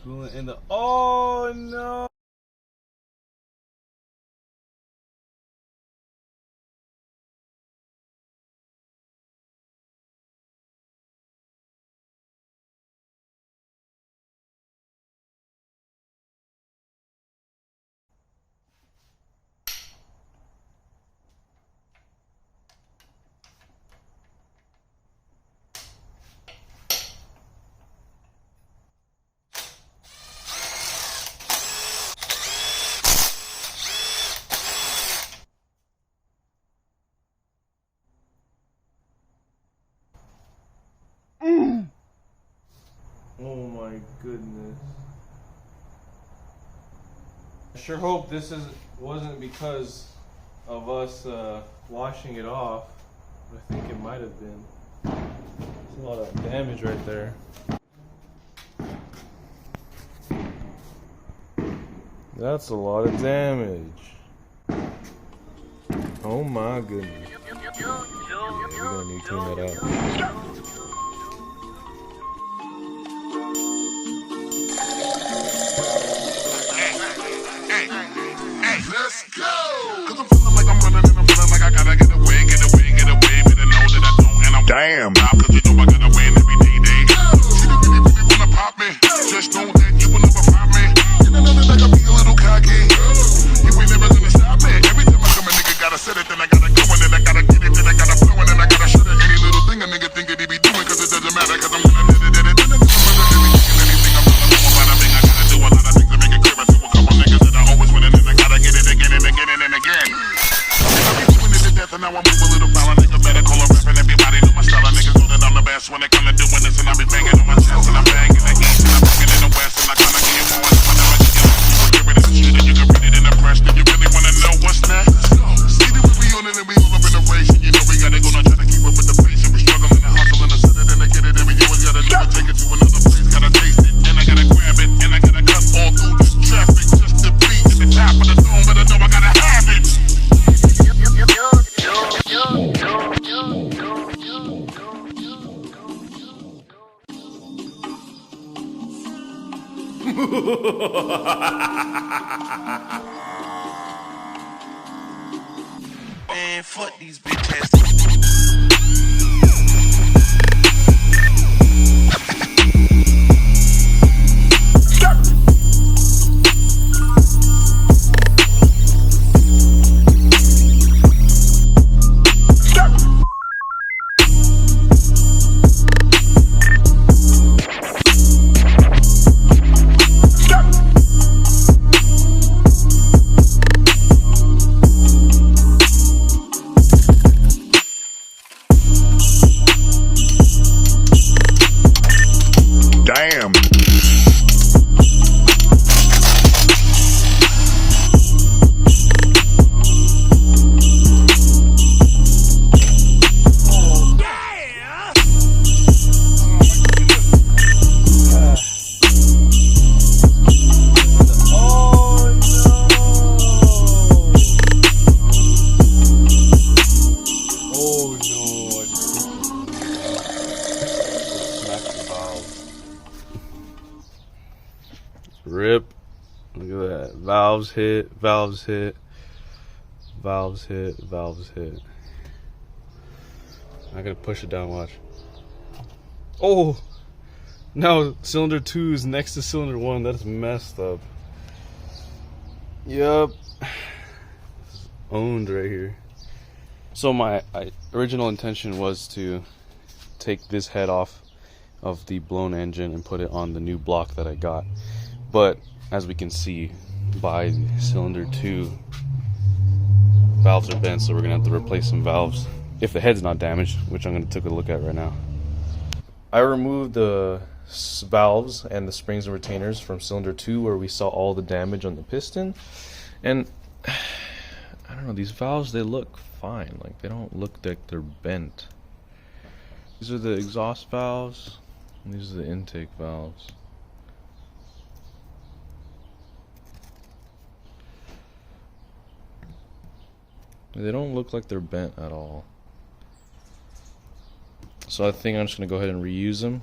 Coolant in the, oh no! Oh my goodness. I sure hope this wasn't because of us washing it off. I think it might have been. There's a lot of damage right there. That's a lot of damage. Oh my goodness. We're gonna need to clean that out. Let's go! Cause I'm feeling like I'm running and I'm feeling like I gotta get away, better know that I don't and I'm damn. Cause you know I gotta win every day. She don't really wanna pop me. Just know that you will never find me. You know that I gotta be a little cocky. You ain't never gonna stop me. Every time I come a nigga gotta set it, then I gotta go and then I gotta get it, then I gotta flow and then I gotta shut it. Any little thing a nigga think that he be doing, cause it doesn't matter, cause I'm gonna do it, then I'm gonna do anything I'm gonna do about it. I gotta do a lot of things to make it clear to a couple niggas that I always win and then I gotta get it again and again and again. I be doing it to death and now I move a little foul. Nigga better call a rap and everybody know my style. Niggas know that I'm the best when it come to doing this and I be banging on my chest and I'm banging the east and I'm banging in the west and I kinda get more and whenever you get more. You get rid of the shit and you can read it in the press. Do you really wanna know what's next? See that we on it and we all up in the race and you know we gotta go now try to keep up with the pace and we struggling to hustle and to set it and to get it and we always gotta do it, take it to another place, gotta taste it and I gotta grab it and I gotta cut all through this traffic just to be at the top of the dome, but I know I gotta have it. Man, fuck these bitch ass. Damn. Rip. Look at that. Valves hit, valves hit, valves hit, valves hit. I'm gonna push it down, watch. Oh! Now cylinder 2 is next to cylinder 1. That's messed up. Yup. Owned right here. So my original intention was to take this head off of the blown engine and put it on the new block that I got. But as we can see by cylinder 2, valves are bent, so we're gonna have to replace some valves if the head's not damaged, which I'm gonna take a look at right now. I removed the valves and the springs and retainers from cylinder 2 where we saw all the damage on the piston. And I don't know, these valves, they look fine. Like, they don't look like they're bent. These are the exhaust valves, and these are the intake valves. They don't look like they're bent at all. So I think I'm just going to go ahead and reuse them.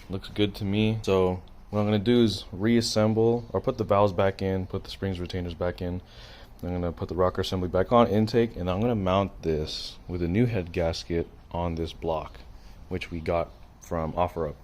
Looks good to me. So what I'm going to do is reassemble, or put the valves back in, put the springs retainers back in. I'm going to put the rocker assembly back on intake, and I'm going to mount this with a new head gasket on this block, which we got from Offerup.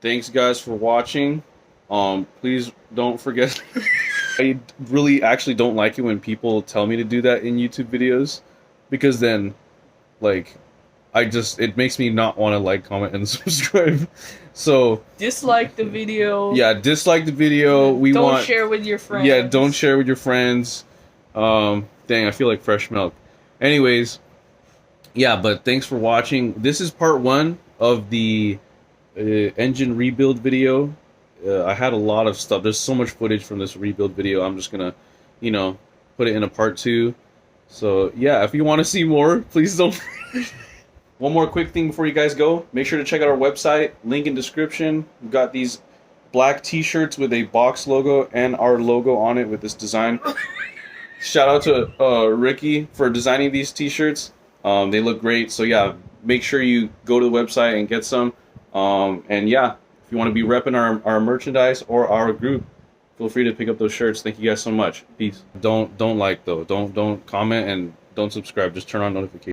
Thanks guys for watching. Please don't forget. I really actually don't like it when people tell me to do that in YouTube videos, because then like it makes me not want to like, comment, and subscribe. So dislike the video. Yeah, dislike the video. Don't share with your friends. Yeah, don't share with your friends. Dang, I feel like fresh milk. Anyways, yeah, but thanks for watching. This is part 1 of the engine rebuild video. I had a lot of stuff. There's so much footage from this rebuild video. I'm just gonna, put it in a part 2. So yeah, if you want to see more, please don't. One more quick thing before you guys go. Make sure to check out our website. Link in description. We've got these black t-shirts with a box logo and our logo on it with this design. Shout out to Ricky for designing these t-shirts. They look great. So yeah, make sure you go to the website and get some. And yeah, if you want to be repping our merchandise or our group, feel free to pick up those shirts. Thank you guys so much. Peace. Don't like though. Don't comment and don't subscribe. Just turn on notifications.